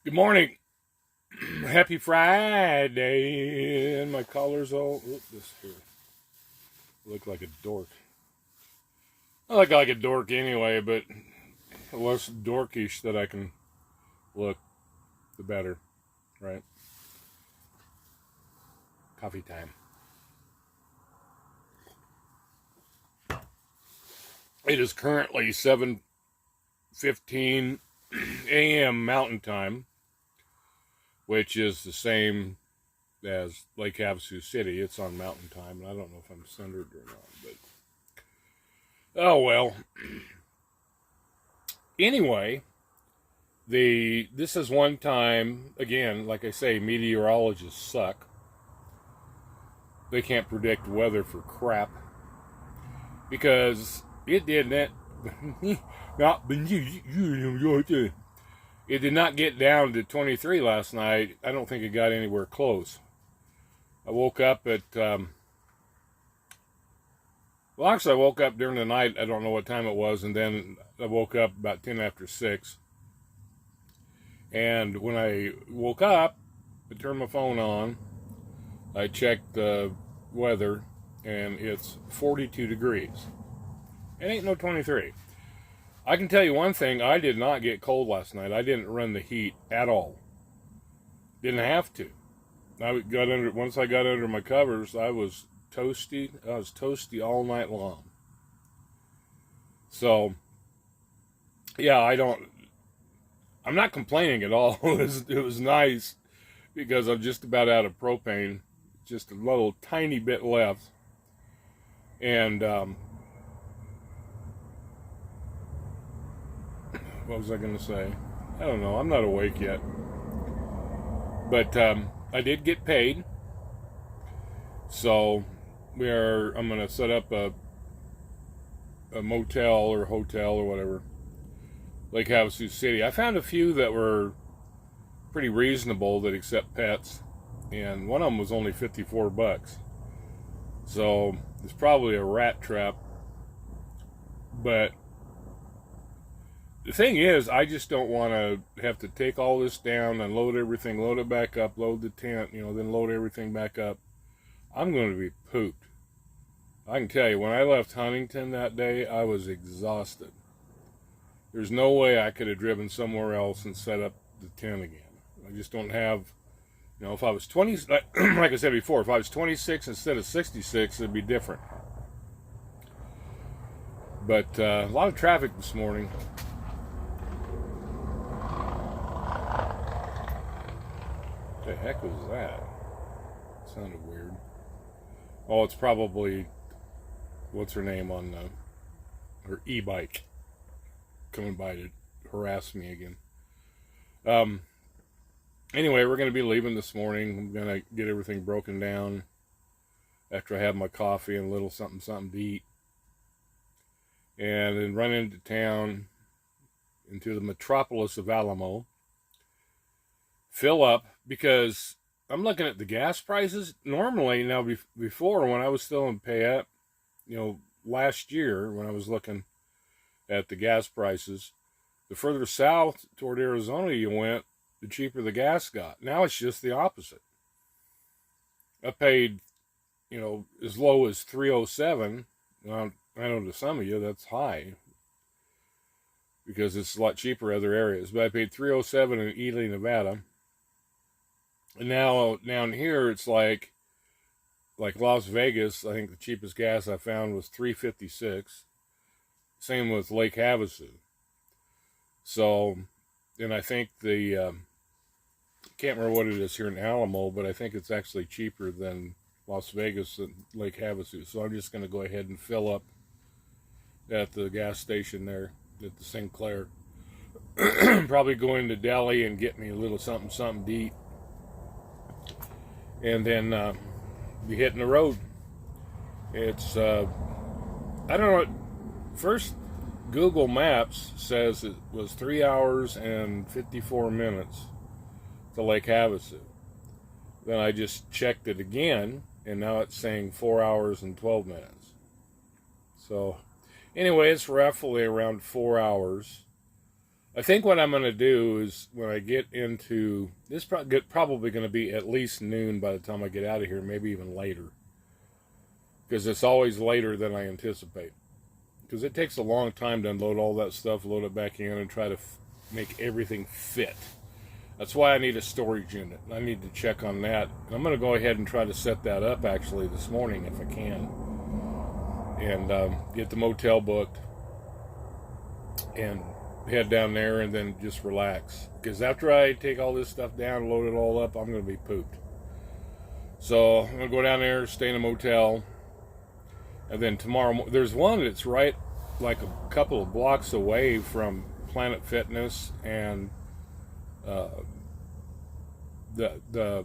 Good morning. Happy Friday. And my collar's all. Oop, this here. I look like a dork. I look like a dork anyway, but the less dorkish that I can look, the better. Right? Coffee time. It is currently 7:15 a.m. Mountain Time, which is the same as Lake Havasu City. It's on Mountain Time, and I don't know if I'm centered or not, but oh well. Anyway, this is one time again, like I say, meteorologists suck. They can't predict weather for crap because it did not. It did not get down to 23 last night. I don't think it got anywhere close. I woke up at, well, actually, I woke up during the night. I don't know what time it was. And then I woke up about 10 after 6. And when I woke up, I turned my phone on. I checked the weather, and it's 42 degrees. It ain't no 23. I can tell you one thing, I did not get cold last night. I didn't run the heat at all. Didn't have to. Once I got under my covers, I was toasty. I was toasty all night long. So, yeah, I'm not complaining at all. It was nice because I'm just about out of propane. Just a little tiny bit left. And, what was I going to say? I don't know. I'm not awake yet. But I did get paid. So I'm going to set up a motel or hotel or whatever. Lake Havasu City. I found a few that were pretty reasonable that accept pets. And one of them was only $54. So it's probably a rat trap. But the thing is, I just don't want to have to take all this down and load everything, load it back up, load the tent, then load everything back up. I'm going to be pooped. I can tell you, when I left Huntington that day, I was exhausted. There's no way I could have driven somewhere else and set up the tent again. I just don't have, if I was 20, like I said before, if I was 26 instead of 66, it'd be different. But a lot of traffic this morning. What the heck was that? It sounded weird. Oh, it's probably, what's her name on her e-bike coming by to harass me again. Anyway, we're going to be leaving this morning. I'm going to get everything broken down after I have my coffee and a little something to eat. And then run into town, into the metropolis of Alamo. Fill up, because I'm looking at the gas prices. Normally, now before when I was still in Payette, last year when I was looking at the gas prices, the further south toward Arizona you went, the cheaper the gas got. Now it's just the opposite. I paid, as low as $3.07. Well, I know to some of you that's high because it's a lot cheaper other areas. But I paid $3.07 in Ely, Nevada. And now down here it's like Las Vegas. I think the cheapest gas I found was $3.56. Same with Lake Havasu. So, and I think can't remember what it is here in Alamo, but I think it's actually cheaper than Las Vegas and Lake Havasu. So I'm just going to go ahead and fill up at the gas station there at the Sinclair. Probably go into Delhi and get me a little something to eat. And then be hitting the road. It's, I don't know, first Google Maps says it was 3 hours and 54 minutes to Lake Havasu. Then I just checked it again, and now it's saying 4 hours and 12 minutes. So, anyway, it's roughly around 4 hours. I think what I'm going to do is when I get into this, probably going to be at least noon by the time I get out of here, maybe even later, because it's always later than I anticipate. Because it takes a long time to unload all that stuff, load it back in, and try to make everything fit. That's why I need a storage unit. I need to check on that. And I'm going to go ahead and try to set that up actually this morning if I can, and get the motel booked and head down there and then just relax. Because after I take all this stuff down, load it all up, I'm going to be pooped. So I'm going to go down there, stay in a motel. And then tomorrow, there's one that's right like a couple of blocks away from Planet Fitness and the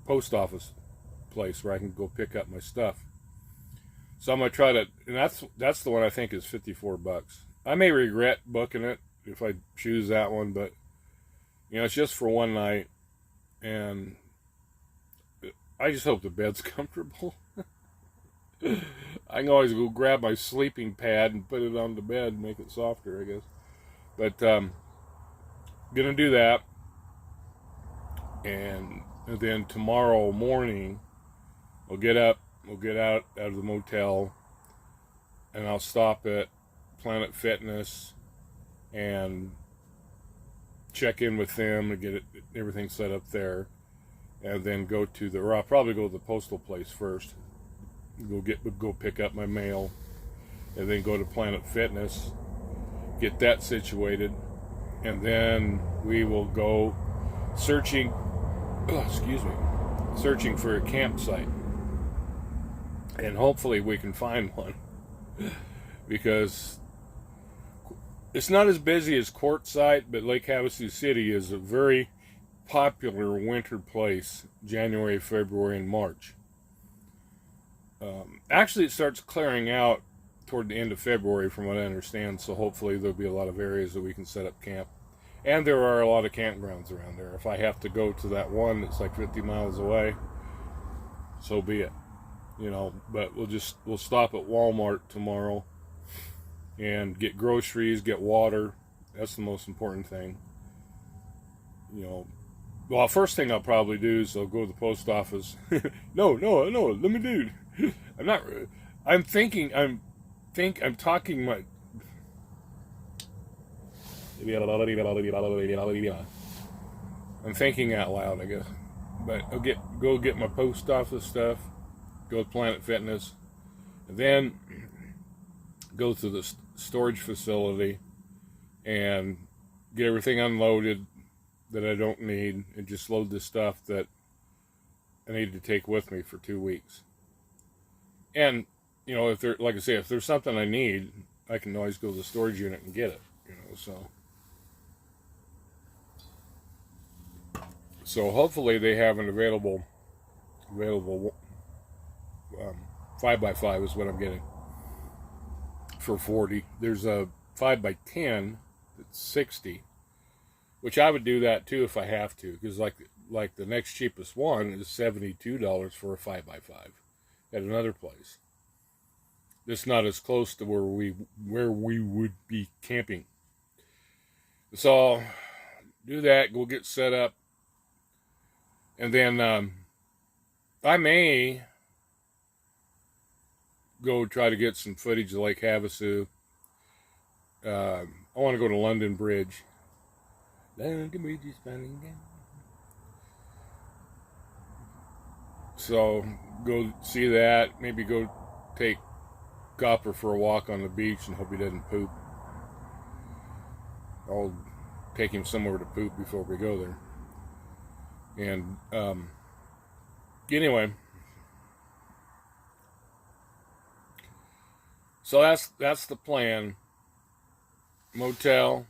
post office place where I can go pick up my stuff. So I'm gonna try to, and that's the one I think is $54. I may regret booking it if I choose that one, but it's just for one night, and I just hope the bed's comfortable. I can always go grab my sleeping pad and put it on the bed and make it softer, I guess. But gonna do that, and then tomorrow morning we'll get up, we'll get out of the motel, and I'll stop at Planet Fitness and check in with them and get everything set up there, and then or I'll probably go to the postal place first. Go pick up my mail, and then go to Planet Fitness, get that situated, and then we will go searching for a campsite, and hopefully we can find one, because it's not as busy as Quartzsite, but Lake Havasu City is a very popular winter place, January, February, and March. Actually, it starts clearing out toward the end of February, from what I understand, so hopefully there'll be a lot of areas that we can set up camp. And there are a lot of campgrounds around there. If I have to go to that one that's like 50 miles away, so be it. But we'll stop at Walmart tomorrow and get groceries, get water. That's the most important thing. Well, first thing I'll probably do is I'll go to the post office. No, let me do it. I'm thinking my... I'm thinking out loud, I guess. But I'll go get my post office stuff, go to Planet Fitness, and then go to the storage facility and get everything unloaded that I don't need, and just load the stuff that I need to take with me for 2 weeks. And if there's something I need, I can always go to the storage unit and get it. So hopefully they have an available 5x5 is what I'm getting for $40. There's a 5x10 that's $60, which I would do that too if I have to, because like the next cheapest one is $72 for a 5x5 at another place. It's not as close to where we would be camping. So do that, go get set up, and then I may go try to get some footage of Lake Havasu. I want to go to London Bridge. London Bridge is running down. So go see that. Maybe go take Copper for a walk on the beach and hope he doesn't poop. I'll take him somewhere to poop before we go there. And anyway, so that's the plan. Motel,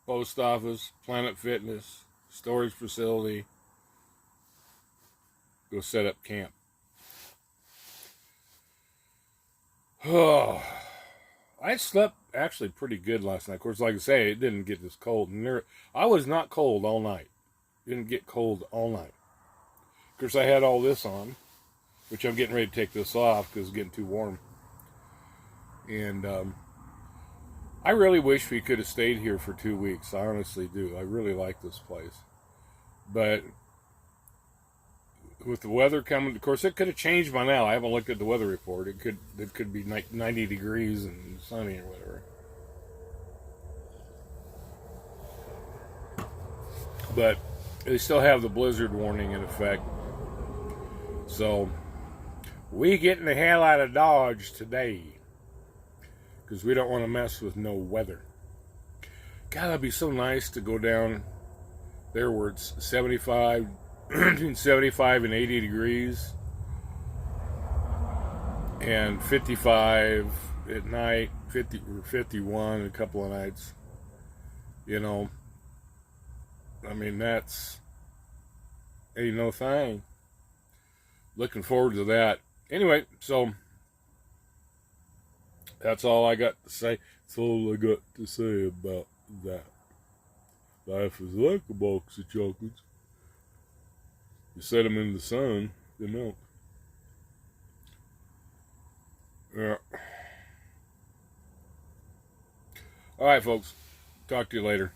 post office, Planet Fitness, storage facility. Go set up camp. Oh, I slept actually pretty good last night. Of course, like I say, it didn't get this cold. And I was not cold all night. Didn't get cold all night. Of course, I had all this on, which I'm getting ready to take this off because it's getting too warm. And I really wish we could have stayed here for 2 weeks. I honestly do. I really like this place. But with the weather coming, of course, it could have changed by now. I haven't looked at the weather report. It could be 90 degrees and sunny or whatever. But they still have the blizzard warning in effect. So we getting the hell out of Dodge today because we don't want to mess with no weather. God, that'd be so nice to go down there where it's 75, between 75 and 80 degrees, and 55 at night, 50 or 51 a couple of nights. You know, I mean, that's ain't no thing. Looking forward to that. Anyway, so that's all I got to say. That's all I got to say about that. Life is like a box of chocolates. You set them in the sun, they melt. Yeah. All right, folks. Talk to you later.